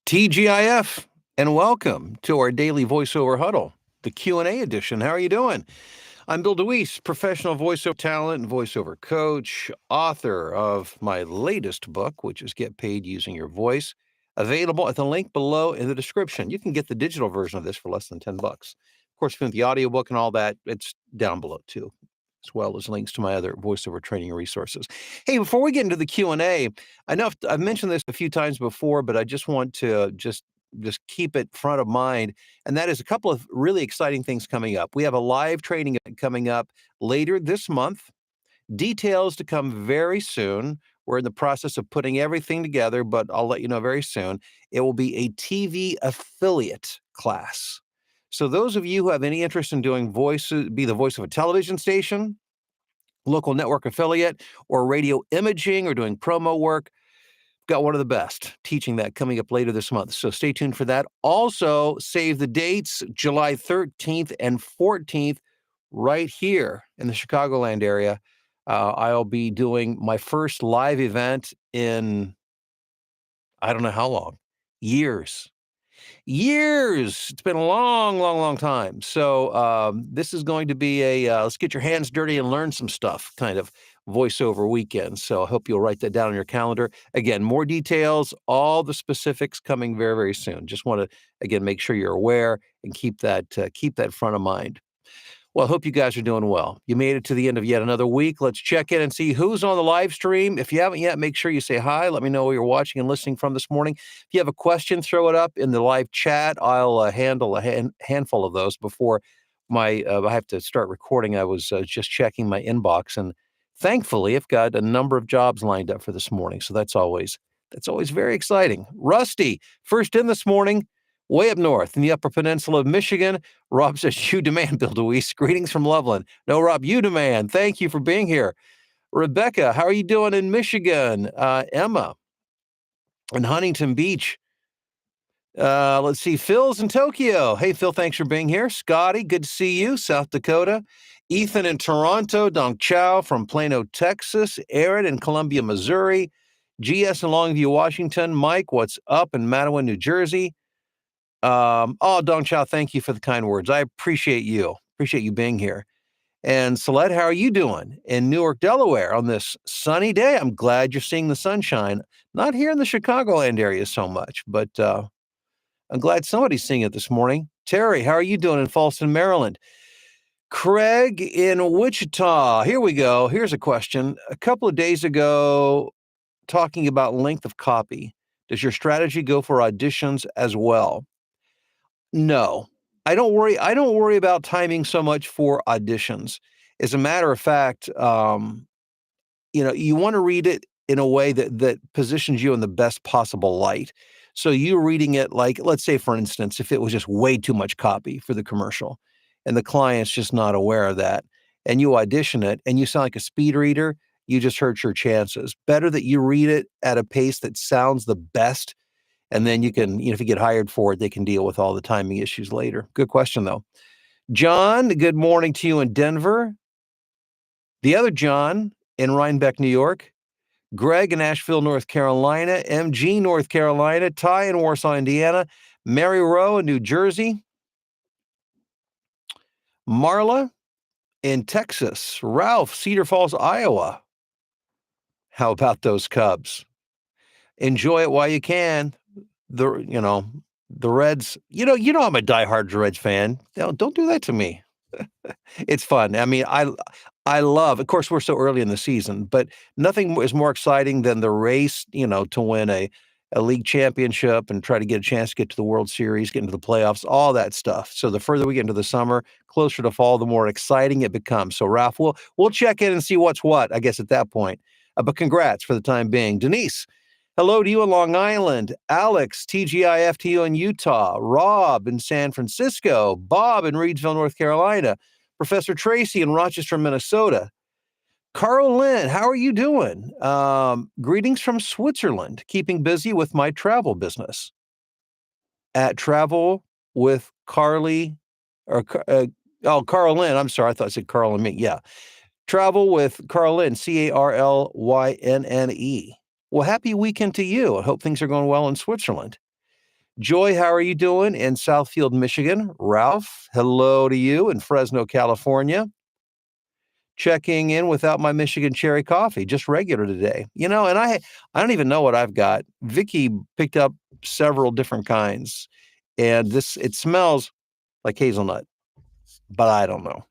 TGIF, and welcome to our daily voiceover huddle, the Q&A edition. How are you doing? I'm Bill DeWeese, professional voiceover talent and voiceover coach, author of my latest book, which is Get Paid Using Your Voice, available at the link below in the description. You can get the digital version of this for less than $10. Of course, if you want the audiobook and all that, it's down below too, as well as links to my other voiceover training resources. Hey, before we get into the Q&A, I know I've mentioned this a few times before, but I just want to just keep it front of mind, and that is a couple of really exciting things coming up. We have a live training event coming up later this month. Details to come very soon. We're in the process of putting everything together, but I'll let you know very soon. It will be a TV affiliate class. So those of you who have any interest in doing voices, be the voice of a television station, local network affiliate, or radio imaging, or doing promo work, got one of the best teaching that coming up later this month. So stay tuned for that. Also, save the dates, July 13th and 14th, right here in the Chicagoland area. I'll be doing my first live event in, I don't know how long, years. Years. It's been a long, long, long time. So this is going to be a let's get your hands dirty and learn some stuff kind of voiceover weekend. So I hope you'll write that down on your calendar. Again, more details, all the specifics coming very, very soon. Just want to again make sure you're aware and keep that front of mind. Well, I hope you guys are doing well. You made it to the end of yet another week. Let's check in and see who's on the live stream. If you haven't yet, make sure you say hi. Let me know where you're watching and listening from this morning. If you have a question, throw it up in the live chat. I'll handle a handful of those before I have to start recording. I was just checking my inbox, and thankfully, I've got a number of jobs lined up for this morning. So that's always very exciting. Rusty, first in this morning, way up north in the Upper Peninsula of Michigan. Rob says, you demand, Bill DeWeese. Greetings from Loveland. No, Rob, you demand. Thank you for being here. Rebecca, how are you doing in Michigan? Emma in Huntington Beach. Let's see. Phil's in Tokyo. Hey, Phil, thanks for being here. Scotty, good to see you. South Dakota. Ethan in Toronto. Dong Chow from Plano, Texas. Aaron in Columbia, Missouri. GS in Longview, Washington. Mike, what's up in Matawan, New Jersey? Dong Chow, thank you for the kind words. I appreciate you. Appreciate you being here. And Celeste, how are you doing in Newark, Delaware on this sunny day? I'm glad you're seeing the sunshine. Not here in the Chicagoland area so much, but I'm glad somebody's seeing it this morning. Terry, how are you doing in Falston, Maryland? Craig in Wichita. Here we go. Here's a question. A couple of days ago, talking about length of copy. Does your strategy go for auditions as well? No, I don't worry about timing so much for auditions. As a matter of fact, you want to read it in a way that positions you in the best possible light. So you reading it like, let's say, for instance, if it was just way too much copy for the commercial and the client's just not aware of that, and you audition it and you sound like a speed reader, you just hurt your chances. Better that you read it at a pace that sounds the best, and then you can, if you get hired for it, they can deal with all the timing issues later. Good question, though. John, good morning to you in Denver. The other John in Rhinebeck, New York. Greg in Asheville, North Carolina. MG, North Carolina. Ty in Warsaw, Indiana. Mary Rowe in New Jersey. Marla in Texas. Ralph, Cedar Falls, Iowa. How about those Cubs? Enjoy it while you can. The Reds, I'm a diehard Reds fan. Don't do that to me. It's fun. I mean, I love, of course, we're so early in the season, but nothing is more exciting than the race, to win a league championship and try to get a chance to get to the World Series, get into the playoffs, all that stuff. So the further we get into the summer, closer to fall, the more exciting it becomes. So Ralph, we'll check in and see what's what, I guess, at that point. But congrats for the time being. Denise, hello to you in Long Island. Alex, TGIF to you in Utah. Rob in San Francisco. Bob in Reidsville, North Carolina. Professor Tracy in Rochester, Minnesota. Carl Lynn, how are you doing? Greetings from Switzerland. Keeping busy with my travel business. At Travel with Carly, Carl Lynn. I'm sorry, I thought I said Carl and me. Yeah. Travel with Carl Lynn, CarlYnne. Well, happy weekend to you. I hope things are going well in Switzerland. Joy, how are you doing in Southfield, Michigan? Ralph, hello to you in Fresno, California. Checking in without my Michigan cherry coffee, just regular today. And I don't even know what I've got. Vicky picked up several different kinds, and it smells like hazelnut, but I don't know.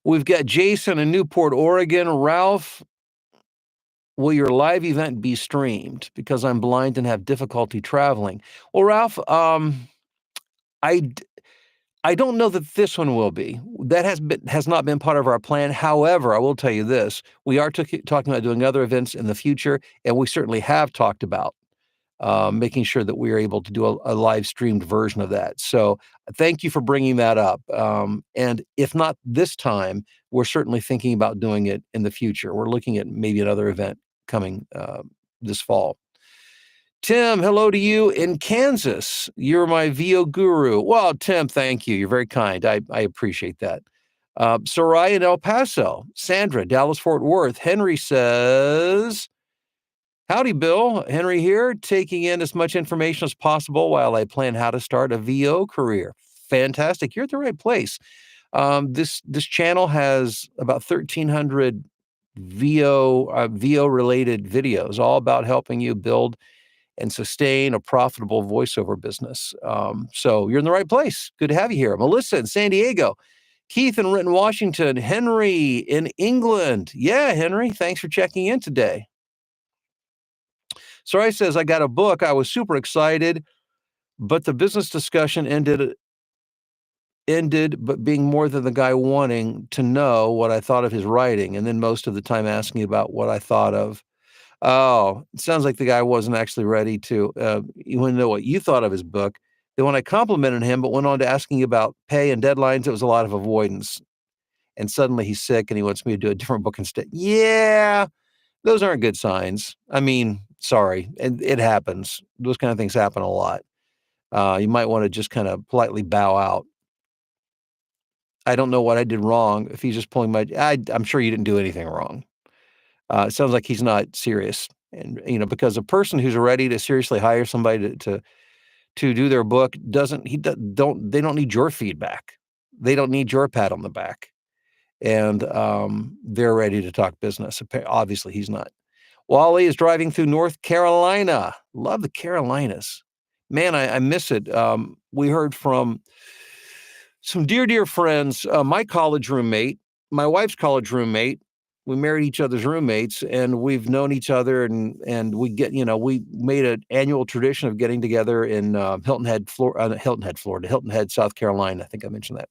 We've got Jason in Newport, Oregon. Ralph, will your live event be streamed? Because I'm blind and have difficulty traveling. Well, Ralph, I don't know that this one will be. That has not been part of our plan. However, I will tell you this: we are talking about doing other events in the future, and we certainly have talked about making sure that we are able to do a live streamed version of that. So, thank you for bringing that up. And if not this time, we're certainly thinking about doing it in the future. We're looking at maybe another event coming this fall. Tim, hello to you in Kansas. You're my VO guru. Well, Tim, thank you. You're very kind. I appreciate that. Soraya in El Paso. Sandra, Dallas, Fort Worth. Henry says, howdy, Bill. Henry here, taking in as much information as possible while I plan how to start a VO career. Fantastic. You're at the right place. This channel has about 1,300 VO related videos, all about helping you build and sustain a profitable voiceover business. So you're in the right place. Good to have you here. Melissa in San Diego, Keith in Renton, Washington, Henry in England. Yeah, Henry, thanks for checking in today. Sorry says, I got a book. I was super excited, but the business discussion ended, but being more than the guy wanting to know what I thought of his writing, and then most of the time asking about what I thought of. Oh, it sounds like the guy wasn't actually ready to, you want to know what you thought of his book. Then when I complimented him, but went on to asking about pay and deadlines, it was a lot of avoidance. And suddenly he's sick and he wants me to do a different book instead. Yeah, those aren't good signs. I mean, sorry, and it happens. Those kind of things happen a lot. You might want to just kind of politely bow out. I don't know what I did wrong. If he's just pulling I'm sure you didn't do anything wrong. It sounds like he's not serious, and because a person who's ready to seriously hire somebody to do their book they don't need your feedback. They don't need your pat on the back, and they're ready to talk business. Obviously, he's not. Wally is driving through North Carolina. Love the Carolinas, man. I miss it. We heard from some dear friends. My college roommate, my wife's college roommate. We married each other's roommates, and we've known each other, and we made an annual tradition of getting together in Hilton Head, Florida, Hilton Head, South Carolina. I think I mentioned that.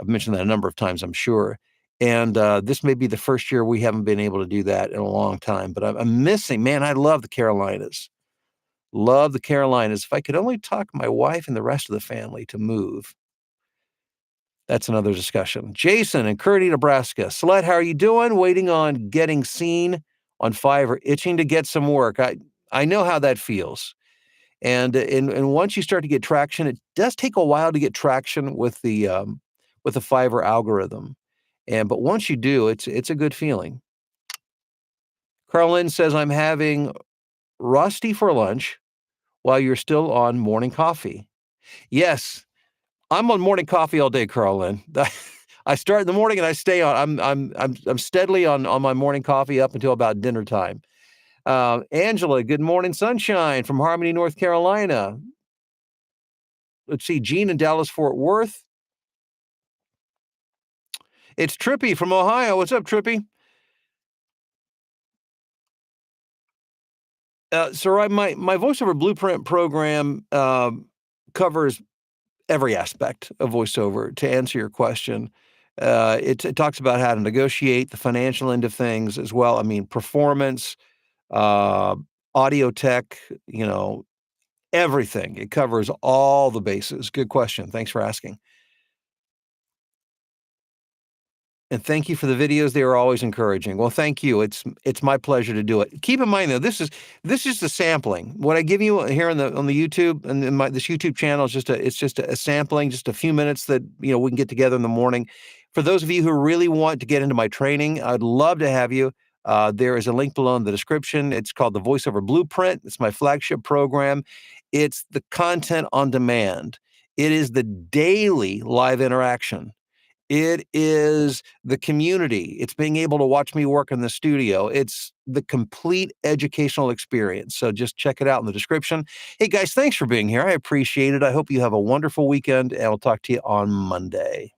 I've mentioned that a number of times, I'm sure. And this may be the first year we haven't been able to do that in a long time, but I'm missing, man, I love the Carolinas. Love the Carolinas. If I could only talk my wife and the rest of the family to move. That's another discussion. Jason in Kearney, Nebraska. Celeste, how are you doing? Waiting on getting seen on Fiverr, itching to get some work. I know how that feels. And once you start to get traction, it does take a while to get traction with the Fiverr algorithm. But once you do, it's a good feeling. Carlin says, I'm having Rusty for lunch while you're still on morning coffee. Yes, I'm on morning coffee all day, Carlin. I start in the morning and I stay on. I'm steadily on my morning coffee up until about dinner time. Angela, good morning, sunshine from Harmony, North Carolina. Let's see, Gene in Dallas, Fort Worth. It's Trippy from Ohio. What's up, Trippy? So my voiceover blueprint program covers every aspect of voiceover. To answer your question, it talks about how to negotiate the financial end of things as well. I mean, performance, audio tech, everything. It covers all the bases. Good question. Thanks for asking. And thank you for the videos. They are always encouraging. Well, thank you. It's my pleasure to do it. Keep in mind though, this is the sampling. What I give you here on the YouTube and this YouTube channel is just a sampling, just a few minutes that we can get together in the morning. For those of you who really want to get into my training, I'd love to have you. There is a link below in the description. It's called the VoiceOver Blueprint. It's my flagship program. It's the content on demand. It is the daily live interaction. It is the community. It's being able to watch me work in the studio. It's the complete educational experience. So just check it out in the description. Hey guys, thanks for being here. I appreciate it. I hope you have a wonderful weekend, and I'll talk to you on Monday.